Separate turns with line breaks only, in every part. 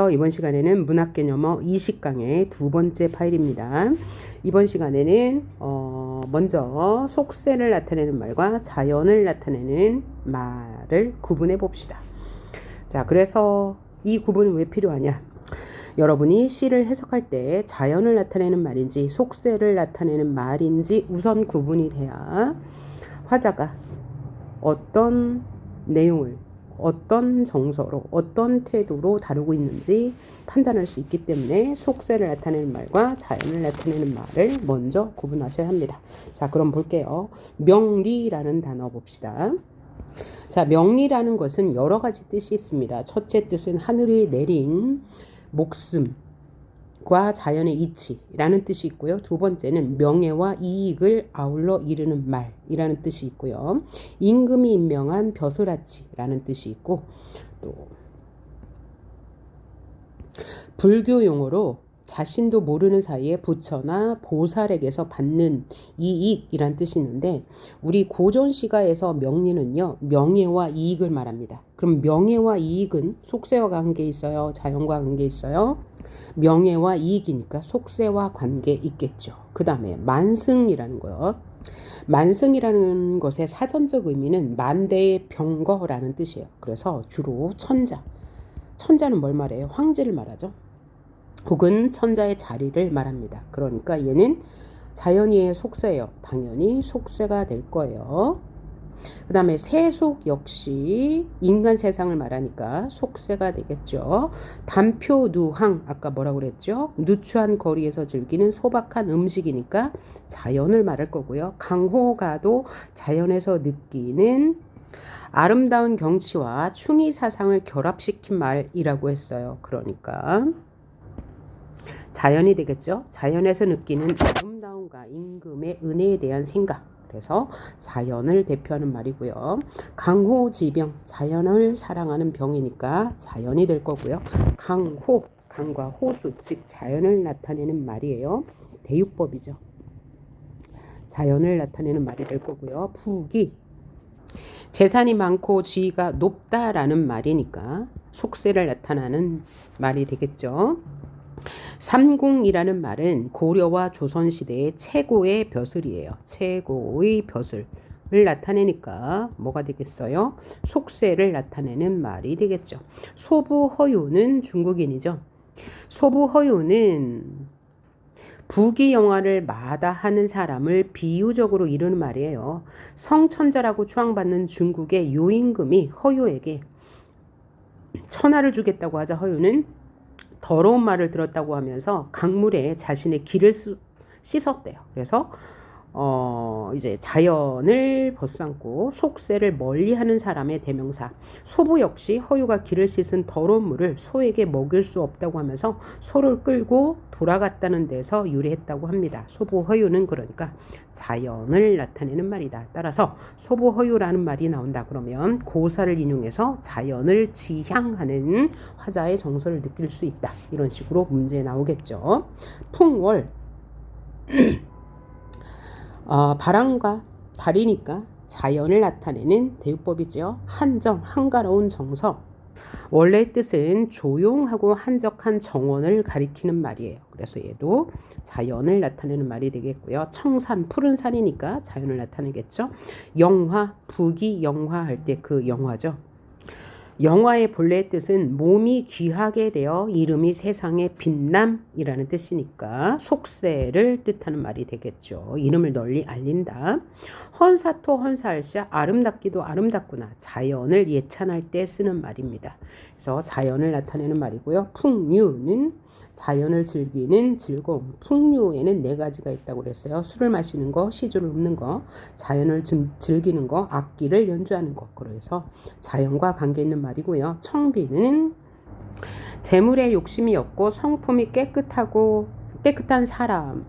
이번 시간에는 문학개념어 20강의 두 번째 파일입니다. 이번 시간에는 먼저 속세를 나타내는 말과 자연을 나타내는 말을 구분해 봅시다. 자, 그래서 이 구분이 왜 필요하냐? 여러분이 시를 해석할 때 자연을 나타내는 말인지 속세를 나타내는 말인지 우선 구분이 돼야 화자가 어떤 내용을 어떤 정서로 어떤 태도로 다루고 있는지 판단할 수 있기 때문에 속세를 나타내는 말과 자연을 나타내는 말을 먼저 구분하셔야 합니다. 자, 그럼 볼게요. 명리라는 단어 봅시다. 자, 명리라는 것은 여러 가지 뜻이 있습니다. 첫째 뜻은 하늘이 내린 목숨과 자연의 이치라는 뜻이 있고요. 두 번째는 명예와 이익을 아울러 이르는 말이라는 뜻이 있고요. 임금이 임명한 벼슬아치라는 뜻이 있고, 또 불교 용어로 자신도 모르는 사이에 부처나 보살에게서 받는 이익이란 뜻이 있는데, 우리 고전시가에서 명리는요, 명예와 이익을 말합니다. 그럼 명예와 이익은 속세와 관계 있어요? 자연과 관계 있어요? 명예와 이익이니까 속세와 관계 있겠죠. 그 다음에 만승이라는 것. 만승이라는 것의 사전적 의미는 만대의 병거라는 뜻이에요. 그래서 주로 천자는 뭘 말해요? 황제를 말하죠. 혹은 천자의 자리를 말합니다. 그러니까 얘는 자연이의 속세예요. 당연히 속세가 될 거예요. 그 다음에 세속 역시 인간 세상을 말하니까 속세가 되겠죠. 단표누항, 아까 뭐라고 그랬죠? 누추한 거리에서 즐기는 소박한 음식이니까 자연을 말할 거고요. 강호가도 자연에서 느끼는 아름다운 경치와 충의사상을 결합시킨 말이라고 했어요. 그러니까 자연이 되겠죠. 자연에서 느끼는 아름다움과 임금의 은혜에 대한 생각. 그래서 자연을 대표하는 말이고요. 강호지병, 자연을 사랑하는 병이니까 자연이 될 거고요. 강호, 강과 호수, 즉 자연을 나타내는 말이에요. 대유법이죠. 자연을 나타내는 말이 될 거고요. 부기, 재산이 많고 지위가 높다라는 말이니까 속세를 나타내는 말이 되겠죠. 삼공이라는 말은 고려와 조선시대의 최고의 벼슬이에요. 최고의 벼슬을 나타내니까 뭐가 되겠어요? 속세를 나타내는 말이 되겠죠. 소부허유는 중국인이죠. 소부허유는 부귀영화를 마다하는 사람을 비유적으로 이르는 말이에요. 성천자라고 추앙받는 중국의 요임금이 허유에게 천하를 주겠다고 하자 허유는 더러운 말을 들었다고 하면서 강물에 자신의 기를 씻었대요. 그래서 이제 자연을 벗삼고 속세를 멀리하는 사람의 대명사. 소부 역시 허유가 기를 씻은 더러운 물을 소에게 먹일 수 없다고 하면서 소를 끌고 돌아갔다는 데서 유래했다고 합니다. 소부 허유는 그러니까 자연을 나타내는 말이다. 따라서 소부 허유라는 말이 나온다 그러면 고사를 인용해서 자연을 지향하는 화자의 정서를 느낄 수 있다. 이런 식으로 문제 나오겠죠. 풍월 바람과 달이니까 자연을 나타내는 대유법이죠. 한정, 한가로운 정서. 원래 뜻은 조용하고 한적한 정원을 가리키는 말이에요. 그래서 얘도 자연을 나타내는 말이 되겠고요. 청산, 푸른 산이니까 자연을 나타내겠죠. 영화, 부귀영화 할 때 그 영화죠. 영화의 본래 뜻은 몸이 귀하게 되어 이름이 세상에 빛남이라는 뜻이니까 속세를 뜻하는 말이 되겠죠. 이름을 널리 알린다. 헌사토 헌사할시야 아름답기도 아름답구나. 자연을 예찬할 때 쓰는 말입니다. 그래서 자연을 나타내는 말이고요. 풍류는 자연을 즐기는 즐거움. 풍류에는 네 가지가 있다고 그랬어요. 술을 마시는 거, 시주를 읊는 거, 자연을 즐기는 거, 악기를 연주하는 거. 그래서 자연과 관계 있는 말이고요. 청비는 재물에 욕심이 없고 성품이 깨끗한 사람의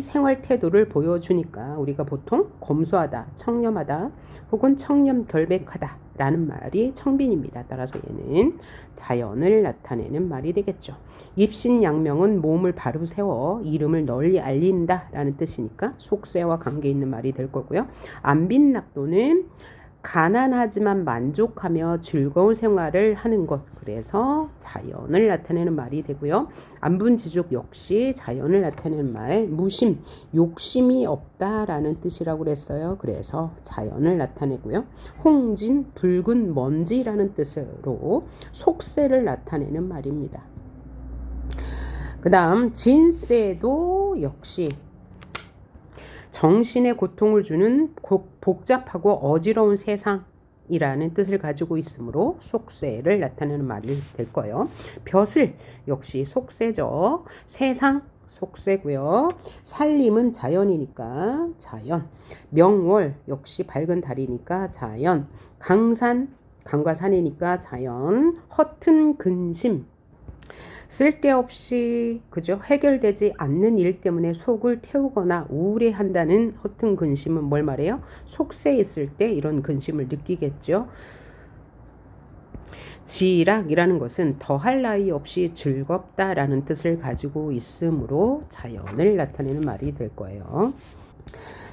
생활 태도를 보여주니까 우리가 보통 검소하다, 청렴하다 혹은 청렴결백하다 라는 말이 청빈입니다. 따라서 얘는 자연을 나타내는 말이 되겠죠. 입신양명은 몸을 바로 세워 이름을 널리 알린다 라는 뜻이니까 속세와 관계 있는 말이 될 거고요. 안빈낙도는 가난하지만 만족하며 즐거운 생활을 하는 것. 그래서 자연을 나타내는 말이 되고요. 안분지족 역시 자연을 나타내는 말. 무심, 욕심이 없다라는 뜻이라고 그랬어요. 그래서 자연을 나타내고요. 홍진, 붉은 먼지라는 뜻으로 속세를 나타내는 말입니다. 그 다음 진세도 역시 정신의 고통을 주는 복잡하고 어지러운 세상이라는 뜻을 가지고 있으므로 속세를 나타내는 말이 될 거예요. 벼슬 역시 속세죠. 세상 속세고요. 살림은 자연이니까 자연. 명월 역시 밝은 달이니까 자연. 강산 강과 산이니까 자연. 허튼 근심 쓸데없이 그죠? 해결되지 않는 일 때문에 속을 태우거나 우울해한다는 허튼 근심은 뭘 말해요? 속세했을 때 이런 근심을 느끼겠죠. 지락이라는 것은 더할 나위 없이 즐겁다라는 뜻을 가지고 있으므로 자연을 나타내는 말이 될 거예요.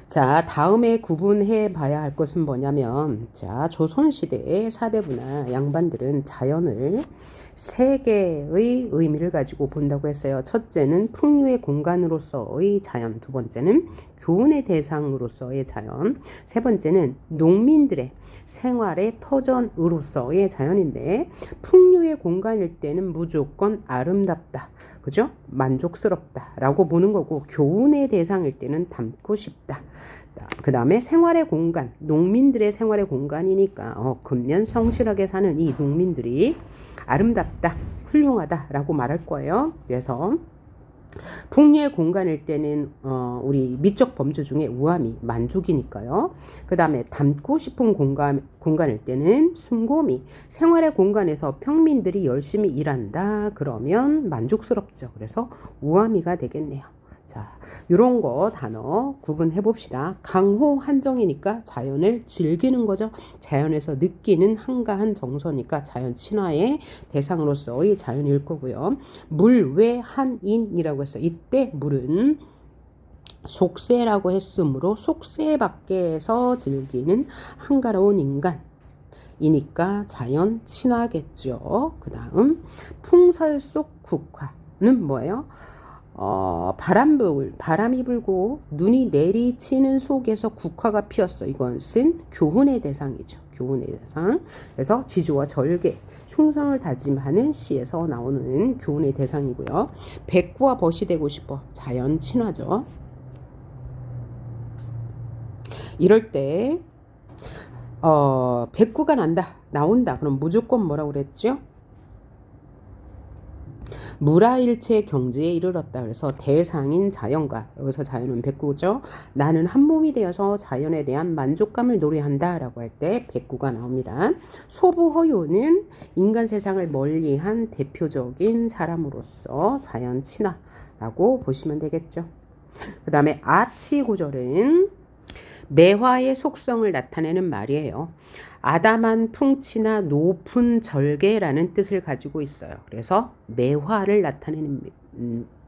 자, 다음에 구분해 봐야 할 것은 뭐냐면, 자, 조선시대의 사대부나 양반들은 자연을 세 개의 의미를 가지고 본다고 했어요. 첫째는 풍류의 공간으로서의 자연, 두 번째는 교훈의 대상으로서의 자연, 세 번째는 농민들의 생활의 터전으로서의 자연인데, 풍류의 공간일 때는 무조건 아름답다. 그죠? 만족스럽다라고 보는 거고, 교훈의 대상일 때는 닮고 싶다. 그 다음에 생활의 공간, 농민들의 생활의 공간이니까 근면 성실하게 사는 이 농민들이 아름답다, 훌륭하다라고 말할 거예요. 그래서 풍류의 공간일 때는 우리 미적 범주 중에 우함이 만족이니까요. 그 다음에 닮고 싶은 공간일 때는 숨곰이, 생활의 공간에서 평민들이 열심히 일한다 그러면 만족스럽죠. 그래서 우함이가 되겠네요. 자, 이런 거 단어 구분해 봅시다. 강호 한정이니까 자연을 즐기는 거죠. 자연에서 느끼는 한가한 정서니까 자연 친화의 대상으로서의 자연일 거고요. 물외 한인이라고 했어요. 이때 물은 속세라고 했으므로 속세 밖에서 즐기는 한가로운 인간 이니까 자연 친화겠죠. 그 다음 풍설 속 국화는 뭐예요? 바람이 불고 눈이 내리치는 속에서 국화가 피었어. 이것은 교훈의 대상이죠. 교훈의 대상. 그래서 지주와 절개, 충성을 다짐하는 시에서 나오는 교훈의 대상이고요. 백구와 벗이 되고 싶어. 자연 친화죠. 이럴 때 백구가 나온다. 그럼 무조건 뭐라고 그랬죠? 무라일체 경지에 이르렀다. 그래서 대상인 자연과, 여기서 자연은 백구죠. 나는 한 몸이 되어서 자연에 대한 만족감을 노래한다 라고 할 때 백구가 나옵니다. 소부허요는 인간 세상을 멀리한 대표적인 사람으로서 자연 친화라고 보시면 되겠죠. 그 다음에 아치고절은 매화의 속성을 나타내는 말이에요. 아담한 풍치나 높은 절개라는 뜻을 가지고 있어요. 그래서 매화를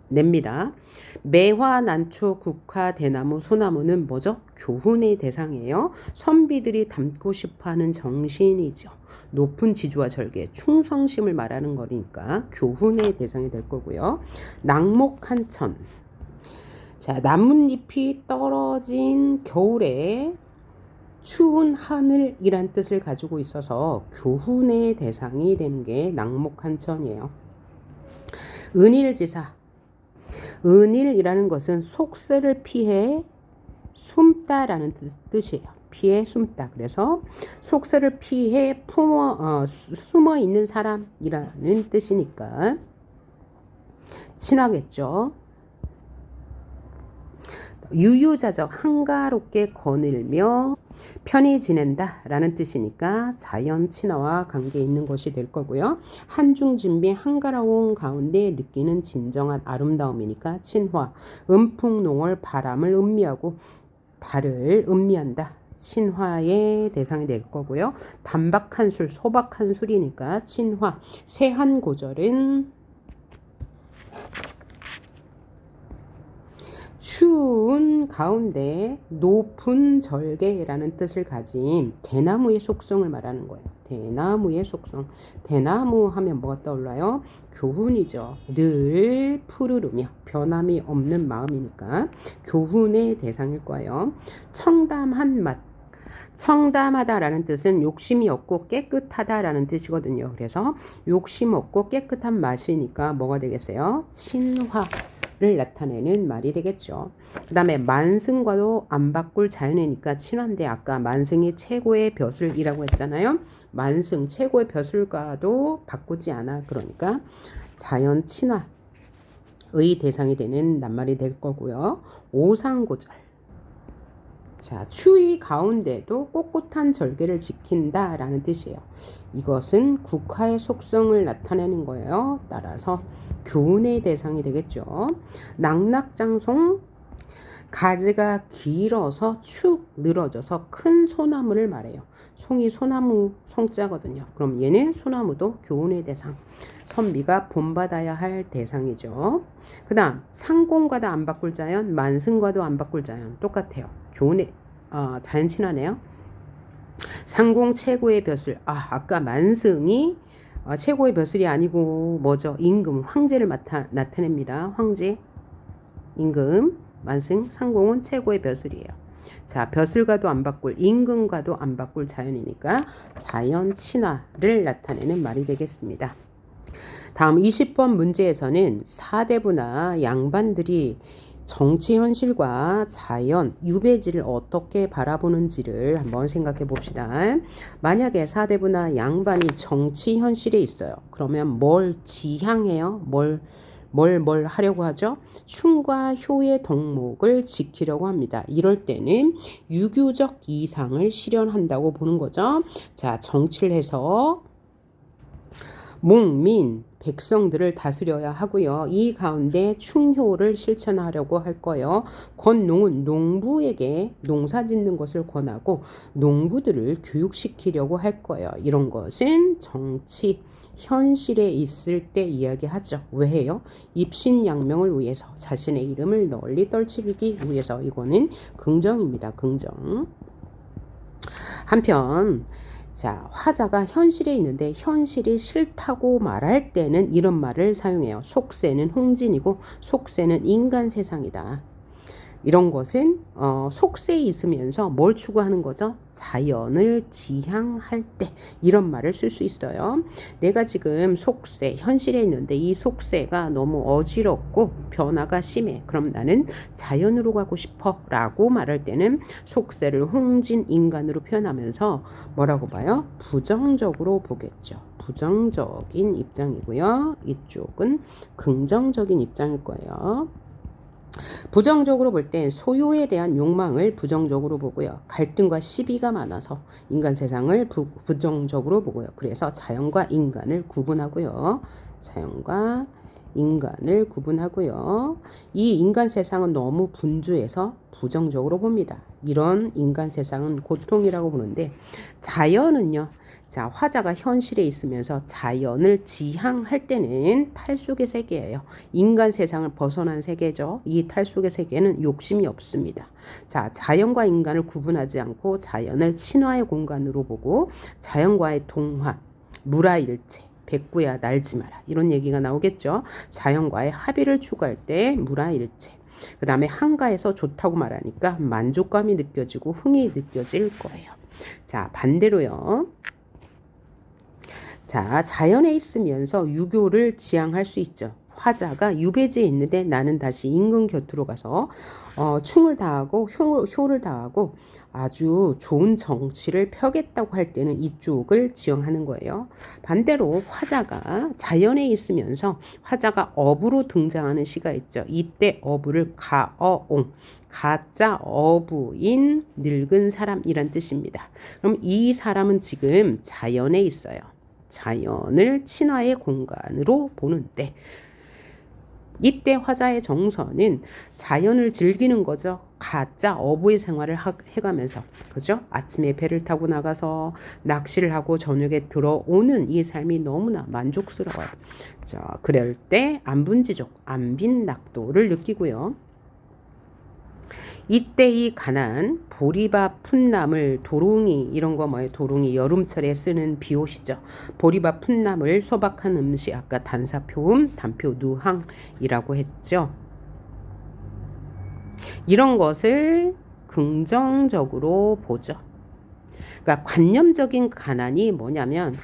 냅니다. 매화, 난초, 국화, 대나무, 소나무는 뭐죠? 교훈의 대상이에요. 선비들이 닮고 싶어하는 정신이죠. 높은 지주와 절개, 충성심을 말하는 거니까 교훈의 대상이 될 거고요. 낙목한천. 자, 나뭇잎이 떨어진 겨울에 추운 하늘이란 뜻을 가지고 있어서 교훈의 대상이 되는 게 낙목한천이에요. 은일지사. 은일이라는 것은 속세를 피해 숨다라는 뜻이에요. 피해 숨다. 그래서 속세를 피해 숨어 있는 사람이라는 뜻이니까 친하겠죠. 유유자적, 한가롭게 거닐며 편히 지낸다 라는 뜻이니까 자연 친화와 관계 있는 것이 될 거고요. 한중진비 한가로운 가운데 느끼는 진정한 아름다움이니까 친화. 음풍농월, 바람을 음미하고 달을 음미한다. 친화의 대상이 될 거고요. 단박한 술, 소박한 술이니까 친화. 쇠한고절은 추운 가운데 높은 절개라는 뜻을 가진 대나무의 속성을 말하는 거예요. 대나무의 속성. 대나무 하면 뭐가 떠올라요? 교훈이죠. 늘 푸르르며 변함이 없는 마음이니까 교훈의 대상일 거예요. 청담한 맛. 청담하다라는 뜻은 욕심이 없고 깨끗하다라는 뜻이거든요. 그래서 욕심 없고 깨끗한 맛이니까 뭐가 되겠어요? 친화를 나타내는 말이 되겠죠. 그 다음에 만승과도 안 바꿀 자연이니까 친화인데 아까 만승이 최고의 벼슬이라고 했잖아요. 만승 최고의 벼슬과도 바꾸지 않아. 그러니까 자연 친화의 대상이 되는 낱말이 될 거고요. 오상고절. 자, 추위 가운데도 꼿꼿한 절개를 지킨다라는 뜻이에요. 이것은 국화의 속성을 나타내는 거예요. 따라서 교훈의 대상이 되겠죠. 낙낙장송, 가지가 길어서 축 늘어져서 큰 소나무를 말해요. 송이 소나무 송자거든요. 그럼 얘는 소나무도 교훈의 대상. 선비가 본받아야 할 대상이죠. 그 다음 상공과도 안 바꿀 자연, 만승과도 안 바꿀 자연 똑같아요. 교훈의 자연 친화네요. 상공 최고의 벼슬. 아까 만승이 최고의 벼슬이 아니고 뭐죠? 임금, 황제를 나타냅니다. 황제, 임금, 만승, 상공은 최고의 벼슬이에요. 자, 벼슬과도 안 바꿀, 임금과도 안 바꿀 자연이니까 자연 친화를 나타내는 말이 되겠습니다. 다음 20번 문제에서는 사대부나 양반들이 정치 현실과 자연, 유배지를 어떻게 바라보는지를 한번 생각해 봅시다. 만약에 사대부나 양반이 정치 현실에 있어요. 그러면 뭘 지향해요? 뭘 하려고 하죠? 충과 효의 덕목을 지키려고 합니다. 이럴 때는 유교적 이상을 실현한다고 보는 거죠. 자, 정치를 해서 목민, 백성들을 다스려야 하고요. 이 가운데 충효를 실천하려고 할 거예요. 권농은 농부에게 농사 짓는 것을 권하고 농부들을 교육시키려고 할 거예요. 이런 것은 정치, 현실에 있을 때 이야기하죠. 왜 해요? 입신양명을 위해서, 자신의 이름을 널리 떨치기 위해서. 이거는 긍정입니다. 긍정. 한편 자, 화자가 현실에 있는데 현실이 싫다고 말할 때는 이런 말을 사용해요. 속세는 홍진이고 속세는 인간 세상이다. 이런 것은 속세에 있으면서 뭘 추구하는 거죠? 자연을 지향할 때 이런 말을 쓸 수 있어요. 내가 지금 속세, 현실에 있는데 이 속세가 너무 어지럽고 변화가 심해. 그럼 나는 자연으로 가고 싶어 라고 말할 때는 속세를 홍진 인간으로 표현하면서 뭐라고 봐요? 부정적으로 보겠죠. 부정적인 입장이고요. 이쪽은 긍정적인 입장일 거예요. 부정적으로 볼 땐 소유에 대한 욕망을 부정적으로 보고요. 갈등과 시비가 많아서 인간 세상을 부정적으로 보고요. 그래서 자연과 인간을 구분하고요. 자연과 인간을 구분하고요. 이 인간 세상은 너무 분주해서 부정적으로 봅니다. 이런 인간 세상은 고통이라고 보는데 자연은요. 자, 화자가 현실에 있으면서 자연을 지향할 때는 탈속의 세계예요. 인간 세상을 벗어난 세계죠. 이 탈속의 세계는 욕심이 없습니다. 자, 자연과 인간을 구분하지 않고 자연을 친화의 공간으로 보고 자연과의 동화, 무라일체, 백구야 날지 마라 이런 얘기가 나오겠죠. 자연과의 합의를 추구할 때 무라일체. 그 다음에 한가해서 좋다고 말하니까 만족감이 느껴지고 흥이 느껴질 거예요. 자, 반대로요. 자, 자연에 있으면서 유교를 지향할 수 있죠. 화자가 유배지에 있는데 나는 다시 임금 곁으로 가서 충을 다하고 효를 다하고 아주 좋은 정치를 펴겠다고 할 때는 이쪽을 지향하는 거예요. 반대로 화자가 자연에 있으면서 화자가 어부로 등장하는 시가 있죠. 이때 어부를 가어옹, 가짜 어부인 늙은 사람이란 뜻입니다. 그럼 이 사람은 지금 자연에 있어요. 자연을 친화의 공간으로 보는데 이때 화자의 정서는 자연을 즐기는 거죠. 가짜 어부의 생활을 해가면서 그죠? 아침에 배를 타고 나가서 낚시를 하고 저녁에 들어오는 이 삶이 너무나 만족스러워요. 자, 그럴 때 안분지족, 안빈낙도를 느끼고요. 이때 이 가난 보리밥 풋나물 도롱이 이런 거 뭐예요? 도롱이 여름철에 쓰는 비옷이죠. 보리밥 풋나물 소박한 음식 아까 단사표음 단표 누항이라고 했죠. 이런 것을 긍정적으로 보죠. 그러니까 관념적인 가난이 뭐냐면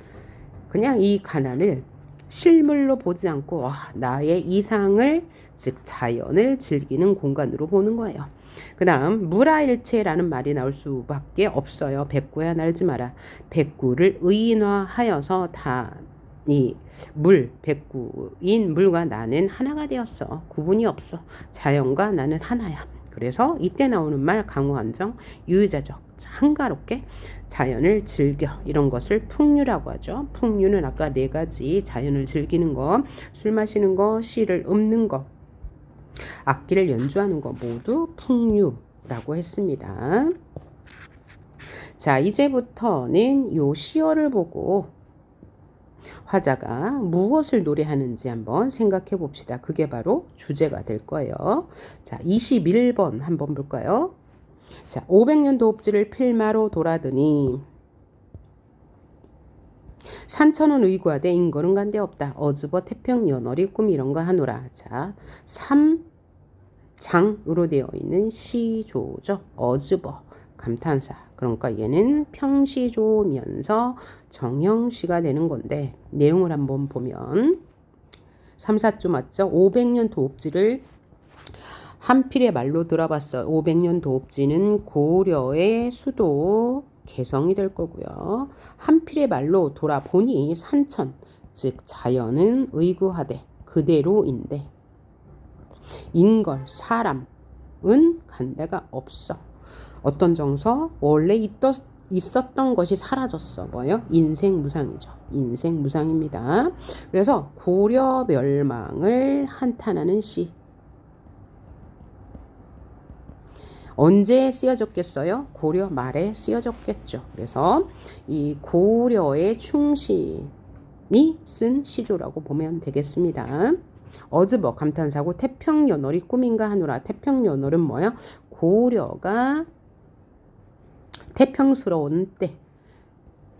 그냥 이 가난을 실물로 보지 않고 나의 이상을 즉 자연을 즐기는 공간으로 보는 거예요. 그 다음 무라일체라는 말이 나올 수밖에 없어요. 백구야 날지 마라. 백구를 의인화하여서 이 백구인 물과 나는 하나가 되었어. 구분이 없어. 자연과 나는 하나야. 그래서 이때 나오는 말 강호한정 유유자적 한가롭게 자연을 즐겨 이런 것을 풍류라고 하죠. 풍류는 아까 4가지 자연을 즐기는 거, 술 마시는 거, 시를 읊는 거, 악기를 연주하는 거 모두 풍류라고 했습니다. 자, 이제부터는 요 시어를 보고 화자가 무엇을 노래하는지 한번 생각해 봅시다. 그게 바로 주제가 될 거예요. 자, 21번 한번 볼까요? 자, 500년 도읍지를 필마로 돌아드니 산천은 의구하되 인거는 간데 없다. 어즈버 태평연월이 꿈 이런가 하노라. 자, 3장으로 되어 있는 시조죠. 어즈버 감탄사. 그러니까 얘는 평시조면서 정형시가 되는 건데 내용을 한번 보면 3, 4조 맞죠? 500년 도읍지를 한필의 말로 들어봤어요. 500년 도읍지는 고려의 수도 개성이 될 거고요. 한필의 말로 돌아보니 산천, 즉 자연은 의구하되 그대로인데 인걸, 사람은 간데가 없어. 어떤 정서? 원래 있었던 것이 사라졌어. 뭐요? 인생무상이죠. 인생무상입니다. 그래서 고려 멸망을 한탄하는 시. 언제 쓰여졌겠어요? 고려 말에 쓰여졌겠죠. 그래서 이 고려의 충신이 쓴 시조라고 보면 되겠습니다. 어즈버 감탄사고 태평연월이 꿈인가 하노라. 태평연월은 뭐야? 고려가 태평스러운 때.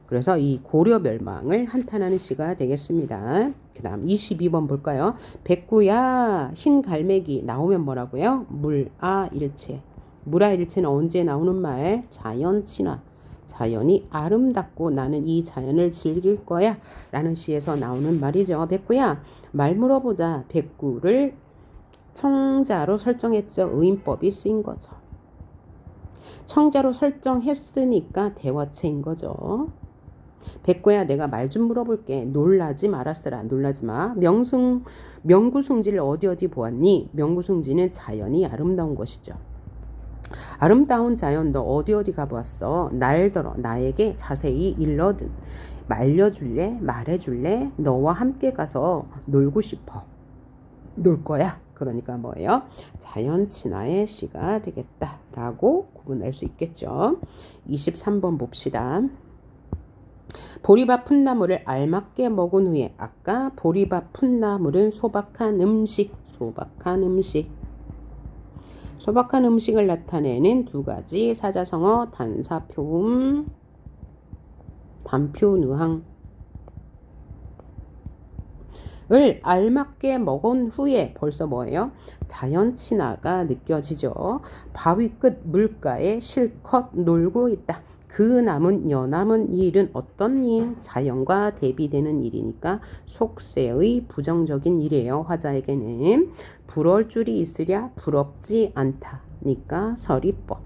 그래서 이 고려 멸망을 한탄하는 시가 되겠습니다. 그 다음 22번 볼까요? 백구야 흰 갈매기 나오면 뭐라고요? 물아일체. 물아일체는 언제 나오는 말? 자연친화. 자연이 아름답고 나는 이 자연을 즐길 거야 라는 시에서 나오는 말이죠. 백구야 말 물어보자. 백구를 청자로 설정했죠. 의인법이 쓰인 거죠. 청자로 설정했으니까 대화체인 거죠. 백구야 내가 말 좀 물어볼게. 놀라지 말았으라. 놀라지 마. 명구승지를 어디 보았니? 명구승지는 자연이 아름다운 것이죠. 아름다운 자연 너 어디 가보았어? 날더러 나에게 자세히 일러든 말려줄래? 말해줄래? 너와 함께 가서 놀고 싶어. 놀 거야. 그러니까 뭐예요? 자연 친화의 시가 되겠다라고 구분할 수 있겠죠. 23번 봅시다. 보리밥 풋나물을 알맞게 먹은 후에 아까 보리밥 풋나물은 소박한 음식. 소박한 음식을 나타내는 2가지 사자성어 단사표음 단표누항 을 알맞게 먹은 후에 벌써 뭐예요? 자연 친화가 느껴지죠. 바위 끝 물가에 실컷 놀고 있다. 그 남은 여남은 일은 어떤 일? 자연과 대비되는 일이니까 속세의 부정적인 일이에요. 화자에게는 부러울 줄이 있으랴 부럽지 않다니까 서리법.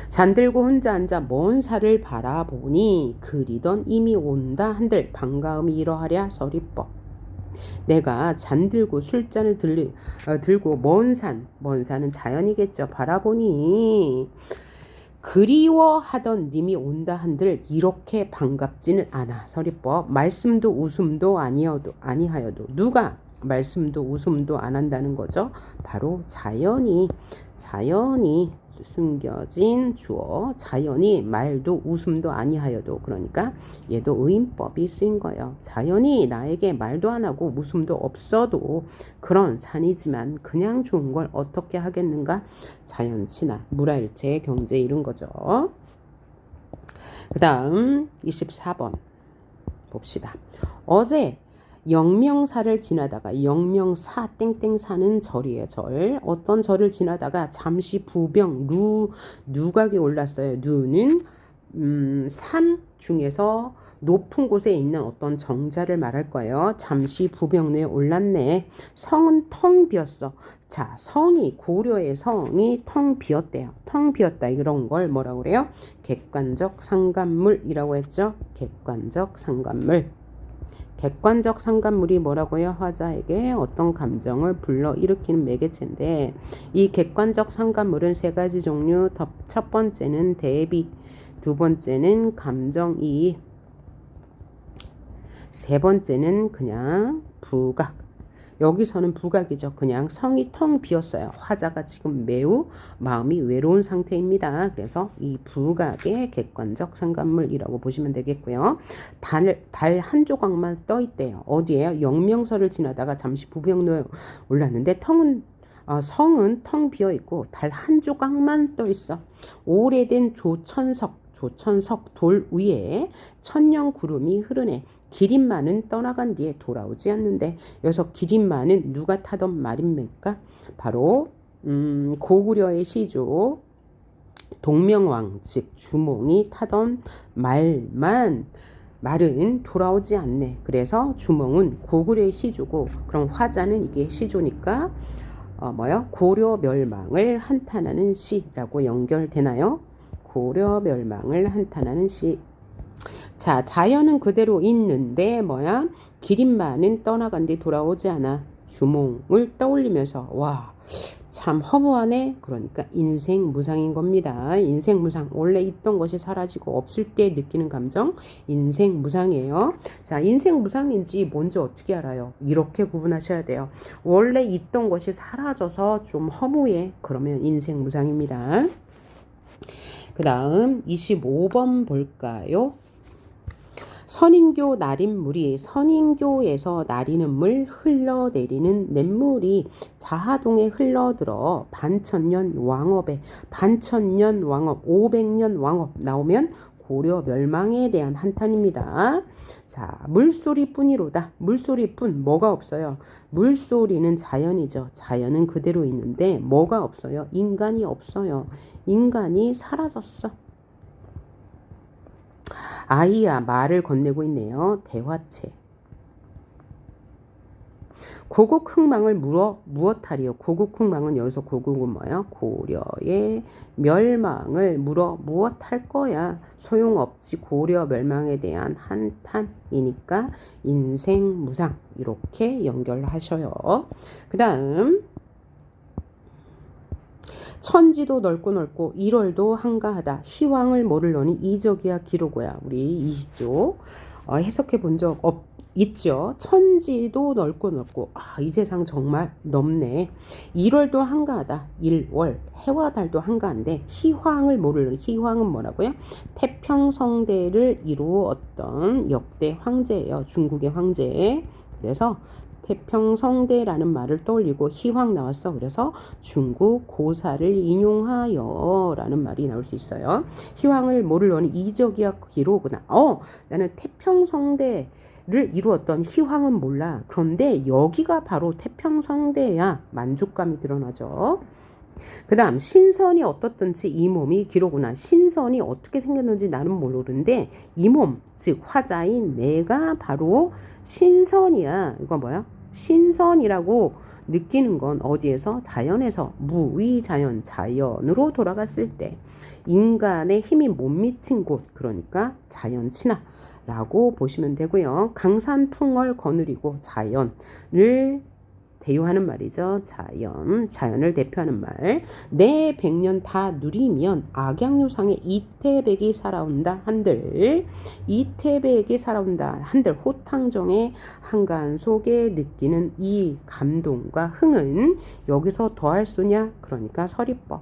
잠들고 혼자 앉아 먼 산을 바라보니 그리던 이미 온다 한들 반가움이 이러하랴 서리법. 내가 잠들고 술잔을 들고 먼 산은 자연이겠죠. 바라보니 그리워하던 님이 온다 한들 이렇게 반갑지는 않아. 서리법. 말씀도 웃음도 아니하여도 누가 말씀도 웃음도 안 한다는 거죠. 바로 자연이 숨겨진 주어 자연히 말도 웃음도 아니하여도 그러니까 얘도 의인법이 쓰인 거예요. 자연히 나에게 말도 안 하고 웃음도 없어도 그런 산이지만 그냥 좋은 걸 어떻게 하겠는가? 자연친화 물화일체 경제 이런 거죠. 그 다음 24번 봅시다. 어제 영명사를 지나다가 영명사 땡땡사는 절이에요. 절. 어떤 절을 지나다가 잠시 부병 누각이 올랐어요. 누는 산 중에서 높은 곳에 있는 어떤 정자를 말할 거예요. 잠시 부병리에 올랐네. 성은 텅 비었어. 자, 성이 고려의 성이 텅 비었대요. 텅 비었다 이런 걸 뭐라고 그래요? 객관적 상관물이라고 했죠. 객관적 상관물. 객관적 상관물이 뭐라고요? 화자에게 어떤 감정을 불러일으키는 매개체인데 이 객관적 상관물은 세 가지 종류. 첫 번째는 대비, 두 번째는 감정이입, 세 번째는 그냥 부각. 여기서는 부각이죠. 그냥 성이 텅 비었어요. 화자가 지금 매우 마음이 외로운 상태입니다. 그래서 이 부각의 객관적 상관물이라고 보시면 되겠고요. 달 한 조각만 떠 있대요. 어디에요? 영명서를 지나다가 잠시 부병로에 올랐는데 성은 텅 비어 있고 달 한 조각만 떠 있어. 오래된 조천석 돌 위에 천년 구름이 흐르네. 기린마는 떠나간 뒤에 돌아오지 않는데 여기서 기린마는 누가 타던 말입니까? 바로 고구려의 시조 동명왕 즉 주몽이 타던 말은 돌아오지 않네. 그래서 주몽은 고구려의 시조고 그럼 화자는 이게 시조니까 고려 멸망을 한탄하는 시라고 연결되나요? 고려 멸망을 한탄하는 시. 자, 자연은 그대로 있는데 기린마는 떠나간 뒤 돌아오지 않아. 주몽을 떠올리면서 와, 참 허무하네. 그러니까 인생 무상인 겁니다. 인생 무상. 원래 있던 것이 사라지고 없을 때 느끼는 감정 인생 무상이에요. 자, 인생 무상인지 뭔지 어떻게 알아요? 이렇게 구분하셔야 돼요. 원래 있던 것이 사라져서 좀 허무해. 그러면 인생 무상입니다. 그 다음 25번 볼까요? 선인교 나린물이 선인교에서 나리는 물 흘러내리는 냇물이 자하동에 흘러들어 반천년 왕업 500년 왕업 나오면 고려 멸망에 대한 한탄입니다. 자, 물소리뿐이로다. 물소리뿐. 뭐가 없어요? 물소리는 자연이죠. 자연은 그대로 있는데 뭐가 없어요? 인간이 없어요. 인간이 사라졌어. 아이야 말을 건네고 있네요. 대화체. 고국 흥망을 물어 무엇하리요? 고국 흥망은 여기서 고국은 뭐야? 고려의 멸망을 물어 무엇할 거야? 소용없지. 고려 멸망에 대한 한탄이니까 인생 무상 이렇게 연결하셔요. 그 다음 천지도 넓고 일월도 한가하다. 희왕을 모를려니 이적이야 기록이야. 우리 이시죠. 해석해 본 적 있죠. 천지도 넓고 이 세상 정말 넓네. 일월도 한가하다. 일월 해와 달도 한가한데 희황을 모르는 희황은 뭐라고요? 태평성대를 이루었던 역대 황제예요. 중국의 황제. 그래서 태평성대라는 말을 떠올리고 희황 나왔어. 그래서 중국 고사를 인용하여 라는 말이 나올 수 있어요. 희황을 모르려니 이적이야 기로구나. 나는 태평성대를 이루었던 희황은 몰라. 그런데 여기가 바로 태평성대야. 만족감이 드러나죠. 그 다음 신선이 어떻든지 이 몸이 기로구나. 신선이 어떻게 생겼는지 나는 모르는데 이 몸, 즉 화자인 내가 바로 신선이야. 이거 뭐야? 신선이라고 느끼는 건 어디에서? 자연에서. 무위자연, 자연으로 돌아갔을 때 인간의 힘이 못 미친 곳, 그러니까 자연친화라고 보시면 되고요. 강산풍월 거느리고 자연을 대유하는 말이죠. 자연을 대표하는 말. 내 100년 다 누리면 악양유상의 이태백이 살아온다 한들. 이태백이 살아온다 한들. 호탕정의 한간 속에 느끼는 이 감동과 흥은 여기서 더할 수냐? 그러니까 서리법.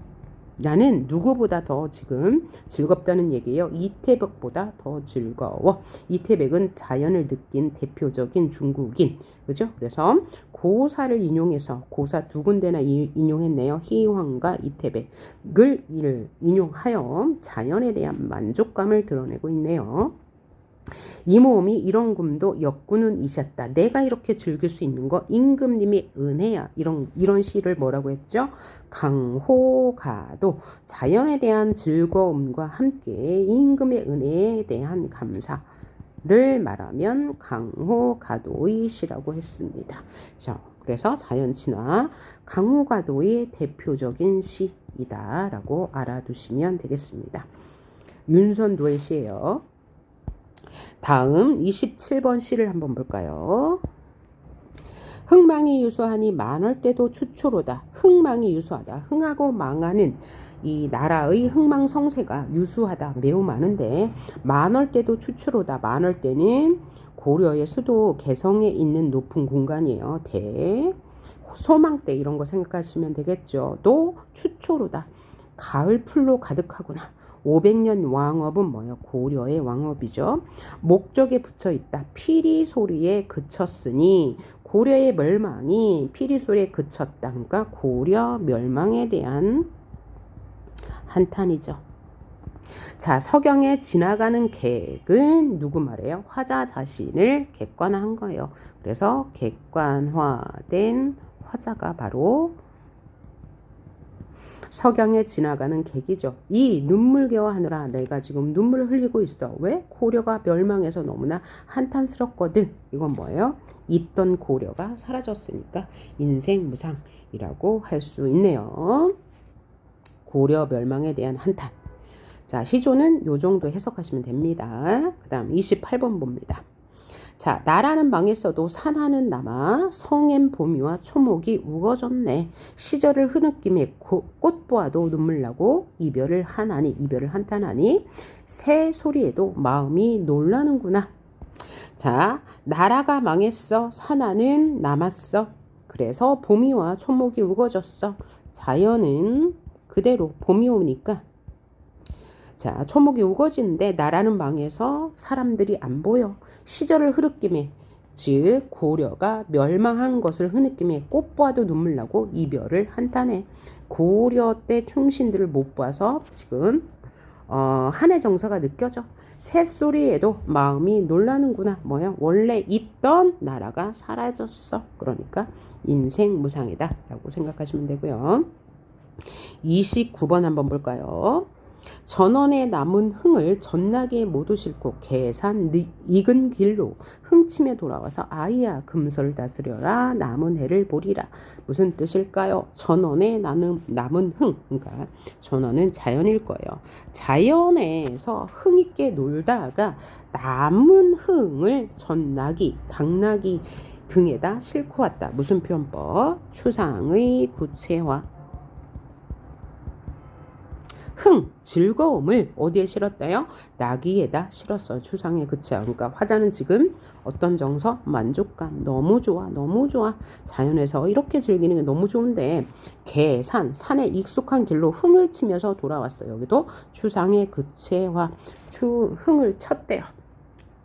나는 누구보다 더 지금 즐겁다는 얘기예요. 이태백보다 더 즐거워. 이태백은 자연을 느낀 대표적인 중국인. 그죠? 그래서 고사를 인용해서 고사 두 군데나 인용했네요. 희황과 이태백을 인용하여 자연에 대한 만족감을 드러내고 있네요. 이 몸이 이런 금도 역군은 이셨다. 내가 이렇게 즐길 수 있는 거 임금님의 은혜야. 이런 시를 뭐라고 했죠? 강호가도 자연에 대한 즐거움과 함께 임금의 은혜에 대한 감사를 말하면 강호가도의 시라고 했습니다. 자, 그래서 자연친화 강호가도의 대표적인 시이다라고 알아두시면 되겠습니다. 윤선도의 시예요. 다음 27번 시를 한번 볼까요? 흥망이 유수하니 만월 때도 추초로다. 흥망이 유수하다. 흥하고 망하는 이 나라의 흥망성쇠가 유수하다. 매우 많은데 만월 때도 추초로다. 만월 때는 고려의 수도 개성에 있는 높은 공간이에요. 소망대 이런 거 생각하시면 되겠죠. 또 추초로다. 가을 풀로 가득하구나. 500년 왕업은 뭐예요? 고려의 왕업이죠. 목적에 붙여 있다. 피리 소리에 그쳤으니 고려의 멸망이 피리 소리에 그쳤다. 그러니까 고려 멸망에 대한 한탄이죠. 자, 서경에 지나가는 객은 누구 말이에요? 화자 자신을 객관화한 거예요. 그래서 객관화된 화자가 바로 서경에 지나가는 객이죠. 이 눈물겨워하느라 내가 지금 눈물을 흘리고 있어. 왜? 고려가 멸망해서 너무나 한탄스럽거든. 이건 뭐예요? 있던 고려가 사라졌으니까 인생무상이라고 할 수 있네요. 고려 멸망에 대한 한탄. 자, 시조는 요 정도 해석하시면 됩니다. 그 다음 28번 봅니다. 자, 나라는 망했어도 산하는 남아 성엔 봄이와 초목이 우거졌네. 시절을 흐느끼며 꽃 보아도 눈물 나고 이별을 한탄하니 새 소리에도 마음이 놀라는구나. 자, 나라가 망했어. 산하는 남았어. 그래서 봄이와 초목이 우거졌어. 자연은 그대로 봄이 오니까 자, 초목이 우거지는데 나라는 망해서 사람들이 안 보여. 시절을 흐느끼며 즉 고려가 멸망한 것을 흐느끼며 꽃 보아도 눈물 나고 이별을 한탄해. 고려 때 충신들을 못 봐서 지금 한해 정서가 느껴져. 새소리에도 마음이 놀라는구나. 뭐야? 원래 있던 나라가 사라졌어. 그러니까 인생무상이다 라고 생각하시면 되고요. 29번 한번 볼까요? 전원에 남은 흥을 전나게 모두 싣고 개산 익은 길로 흥침에 돌아와서 아이야 금서를 다스려라 남은 해를 보리라. 무슨 뜻일까요? 전원에 남은 흥, 그러니까 전원은 자연일 거예요. 자연에서 흥있게 놀다가 남은 흥을 전나기, 당나귀 등에다 싣고 왔다. 무슨 표현법? 추상의 구체화. 흥, 즐거움을 어디에 실었다요? 나귀에다 실었어요. 추상의 그쵸. 그러니까 화자는 지금 어떤 정서? 만족감. 너무 좋아, 너무 좋아. 자연에서 이렇게 즐기는 게 너무 좋은데 산에 익숙한 길로 흥을 치면서 돌아왔어요. 여기도 추상의 그체화. 흥을 쳤대요.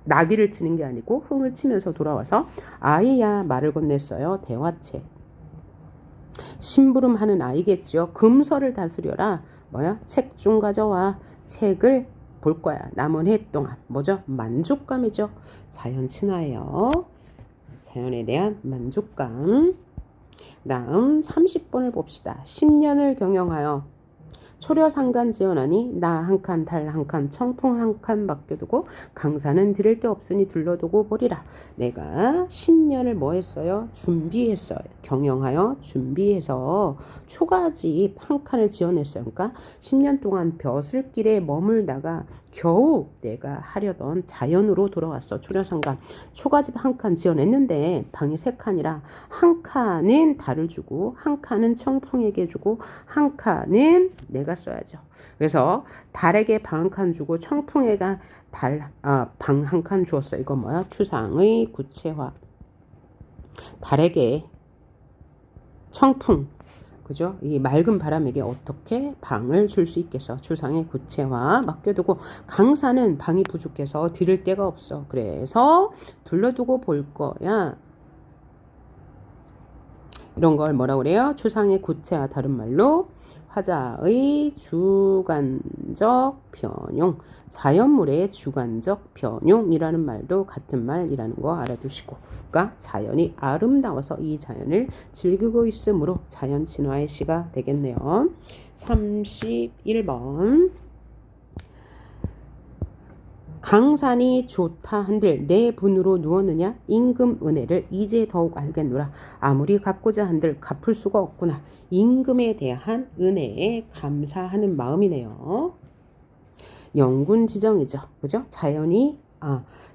나귀를 치는 게 아니고 흥을 치면서 돌아와서 아이야 말을 건넸어요. 대화체. 심부름하는 아이겠죠. 금서를 다스려라. 뭐야? 책 좀 가져와. 책을 볼 거야. 남은 해 동안. 뭐죠? 만족감이죠. 자연 친화예요. 자연에 대한 만족감. 다음 30번을 봅시다. 10년을 경영하여 초려상간 지어나니 나 한 칸, 달 한 칸, 청풍 한 칸 맡겨두고 강산은 들을 데 없으니 둘러두고 보리라. 내가 10년을 뭐 했어요? 준비했어요. 경영하여 준비해서 초가집 한 칸을 지어냈어요. 그러니까 10년 동안 벼슬길에 머물다가 겨우 내가 하려던 자연으로 돌아왔어. 초려상간 초가집 한 칸 지어냈는데 방이 3칸이라 한 칸은 달을 주고 한 칸은 청풍에게 주고 한 칸은 내가 써야죠. 그래서 달에게 방 한 칸 주고 청풍에가 방 한 칸 주었어. 이건 뭐야? 추상의 구체화. 달에게 청풍 그죠? 이 맑은 바람에게 어떻게 방을 줄 수 있겠어? 주상의 구체화 맡겨두고 강사는 방이 부족해서 들을 데가 없어. 그래서 둘러두고 볼 거야. 이런 걸 뭐라고 그래요? 추상의 구체화, 다른 말로 화자의 주관적 변용, 자연물의 주관적 변용이라는 말도 같은 말이라는 거 알아두시고, 그러니까 자연이 아름다워서 이 자연을 즐기고 있으므로 자연 친화의 시가 되겠네요. 31번. 강산이 좋다 한들 내 분으로 누웠느냐 임금 은혜를 이제 더욱 알겠노라. 아무리 갚고자 한들 갚을 수가 없구나. 임금에 대한 은혜에 감사하는 마음이네요. 영군지정이죠. 그죠? 자연이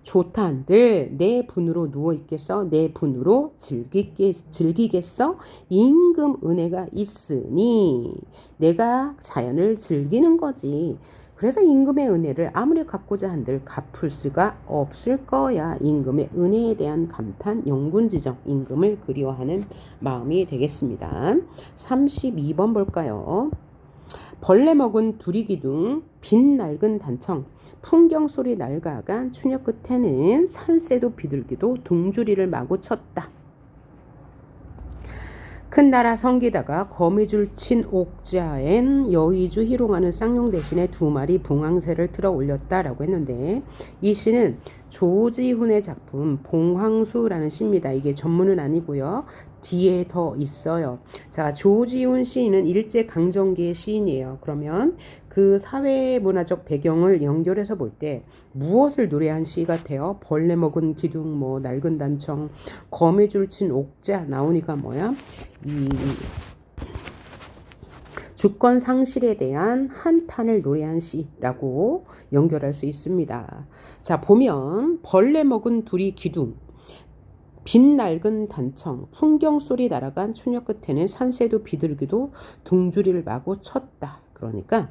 좋다 한들 내 분으로 누워 있겠어? 내 분으로 즐기겠어? 임금 은혜가 있으니 내가 자연을 즐기는 거지. 그래서 임금의 은혜를 아무리 갚고자 한들 갚을 수가 없을 거야. 임금의 은혜에 대한 감탄, 영군지정, 임금을 그리워하는 마음이 되겠습니다. 32번 볼까요? 벌레 먹은 두리기둥, 빛 낡은 단청, 풍경소리 낡아간 추녀 끝에는 산새도 비둘기도 둥주리를 마구 쳤다. 큰 나라 성기다가 거미줄 친 옥자엔 여의주 희롱하는 쌍용 대신에 2마리 봉황새를 틀어 올렸다라고 했는데, 이 시는 조지훈의 작품 봉황수라는 시입니다. 이게 전문은 아니고요. 뒤에 더 있어요. 자, 조지훈 시인은 일제강점기의 시인이에요. 그러면 그 사회문화적 배경을 연결해서 볼 때 무엇을 노래한 시 같아요? 벌레 먹은 기둥, 뭐 낡은 단청, 거미줄 친 옥자 나오니까 뭐야? 이 주권 상실에 대한 한탄을 노래한 시라고 연결할 수 있습니다. 자, 보면 벌레 먹은 두리 기둥, 빛 낡은 단청, 풍경소리 날아간 추녀 끝에는 산새도 비둘기도 둥주리를 마구 쳤다. 그러니까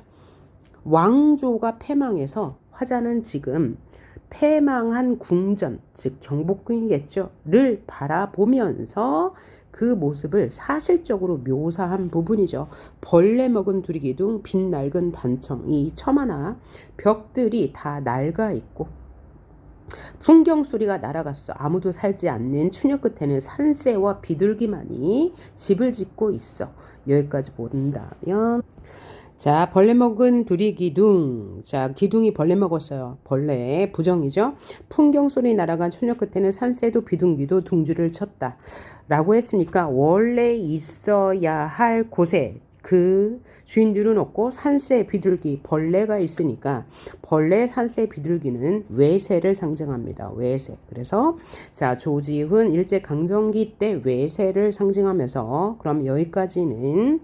왕조가 패망해서 화자는 지금 패망한 궁전, 즉 경복궁이겠죠, 를 바라보면서 그 모습을 사실적으로 묘사한 부분이죠. 벌레 먹은 두리기둥, 빛 낡은 단청, 이 처마나 벽들이 다 낡아 있고 풍경 소리가 날아갔어. 아무도 살지 않는 추녀 끝에는 산새와 비둘기만이 집을 짓고 있어. 여기까지 본다면, 자, 벌레 먹은 두리기둥. 자, 기둥이 벌레 먹었어요. 벌레의 부정이죠. 풍경 소리 날아간 추녀 끝에는 산새도 비둘기도 둥지를 쳤다 라고 했으니까 원래 있어야 할 곳에 그 주인들은 없고 산새, 비둘기, 벌레가 있으니까 벌레, 산새, 비둘기는 외세를 상징합니다. 외세. 그래서 자, 조지훈 일제강점기 때 외세를 상징하면서, 그럼 여기까지는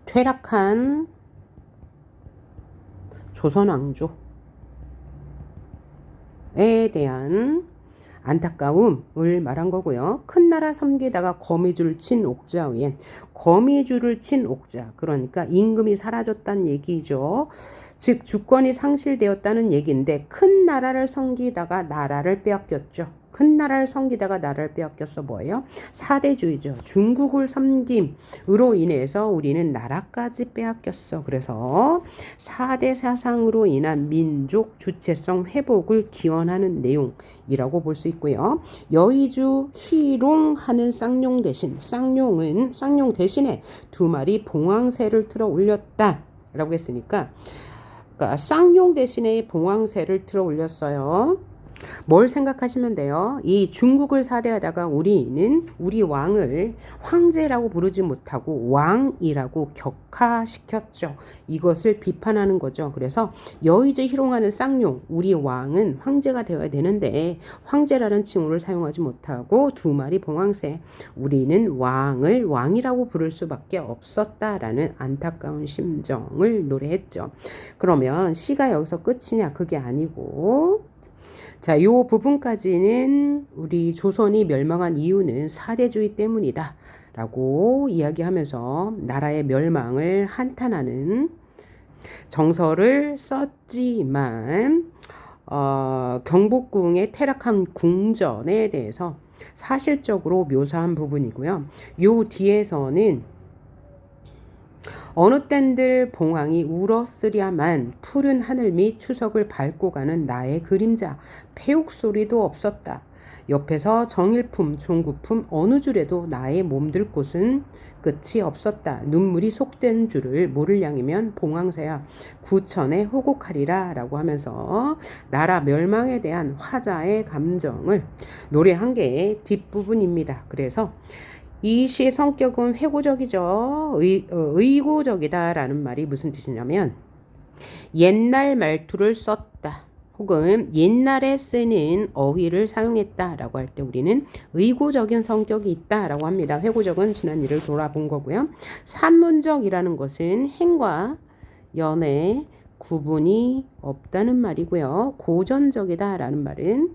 퇴락한 조선왕조에 대한 안타까움을 말한 거고요. 큰 나라 섬기다가 거미줄 친 옥자 위엔, 거미줄을 친 옥자, 그러니까 임금이 사라졌다는 얘기죠. 즉 주권이 상실되었다는 얘기인데, 큰 나라를 섬기다가 나라를 빼앗겼죠. 큰 나라를 섬기다가 나라를 빼앗겼어. 뭐예요? 사대주의죠. 중국을 섬김으로 인해서 우리는 나라까지 빼앗겼어. 그래서 사대 사상으로 인한 민족 주체성 회복을 기원하는 내용이라고 볼 수 있고요. 여의주 희롱하는 쌍용 대신, 쌍용 대신에 2마리 봉황새를 틀어 올렸다 라고 했으니까, 그러니까 쌍용 대신에 봉황새를 틀어 올렸어요. 뭘 생각하시면 돼요? 이 중국을 사대하다가 우리는 우리 왕을 황제라고 부르지 못하고 왕이라고 격하시켰죠. 이것을 비판하는 거죠. 그래서 여의주 희롱하는 쌍용, 우리 왕은 황제가 되어야 되는데 황제라는 칭호를 사용하지 못하고 2마리 봉황새, 우리는 왕을 왕이라고 부를 수밖에 없었다라는 안타까운 심정을 노래했죠. 그러면 시가 여기서 끝이냐? 그게 아니고, 자, 요 부분까지는 우리 조선이 멸망한 이유는 사대주의 때문이다 라고 이야기하면서 나라의 멸망을 한탄하는 정서를 썼지만, 경복궁의 퇴락한 궁전에 대해서 사실적으로 묘사한 부분이고요. 요 뒤에서는 어느 땐들 봉황이 울었으랴만 푸른 하늘 및 추석을 밟고 가는 나의 그림자 패옥 소리도 없었다. 옆에서 정일품, 종구품 어느 줄에도 나의 몸들 곳은 끝이 없었다. 눈물이 속된 줄을 모를 양이면 봉황새야 구천에 호곡하리라 라고 하면서 나라 멸망에 대한 화자의 감정을 노래한 게 뒷부분입니다. 그래서 이 시의 성격은 회고적이죠. 의고적이다라는 말이 무슨 뜻이냐면 옛날 말투를 썼다. 혹은 옛날에 쓰는 어휘를 사용했다라고 할 때 우리는 의고적인 성격이 있다라고 합니다. 회고적은 지난 일을 돌아본 거고요. 산문적이라는 것은 행과 연의 구분이 없다는 말이고요. 고전적이다라는 말은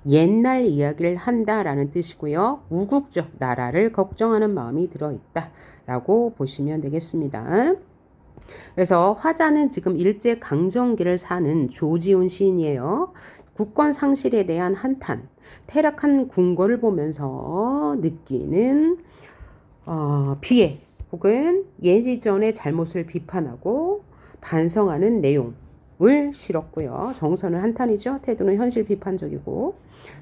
옛날 이야기를 한다라는 뜻이고요. 우국적, 나라를 걱정하는 마음이 들어있다라고 보시면 되겠습니다. 그래서 화자는 지금 일제강점기를 사는 조지훈 시인이에요. 국권 상실에 대한 한탄, 퇴락한 궁궐을 보면서 느끼는 비애 혹은 예전의 잘못을 비판하고 반성하는 내용을 실었고요. 정서는 한탄이죠. 태도는 현실 비판적이고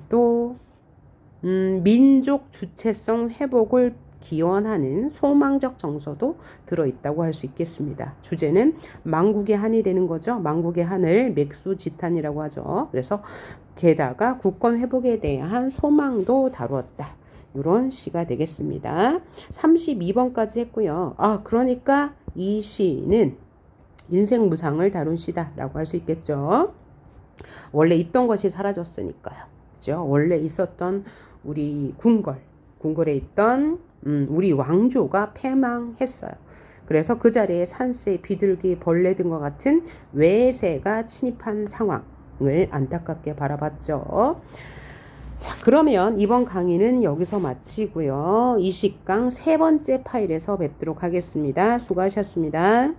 또 민족 주체성 회복을 기원하는 소망적 정서도 들어있다고 할 수 있겠습니다. 주제는 망국의 한이 되는 거죠. 망국의 한을 맥수지탄이라고 하죠. 그래서 게다가 국권 회복에 대한 소망도 다루었다. 이런 시가 되겠습니다. 32번까지 했고요. 그러니까 이 시는 인생 무상을 다룬 시다라고 할 수 있겠죠. 원래 있던 것이 사라졌으니까요. 그죠? 원래 있었던 우리 궁궐에 있던 우리 왕조가 패망했어요. 그래서 그 자리에 산새, 비둘기, 벌레 등과 같은 외세가 침입한 상황을 안타깝게 바라봤죠. 자, 그러면 이번 강의는 여기서 마치고요. 20강 세 번째 파일에서 뵙도록 하겠습니다. 수고하셨습니다.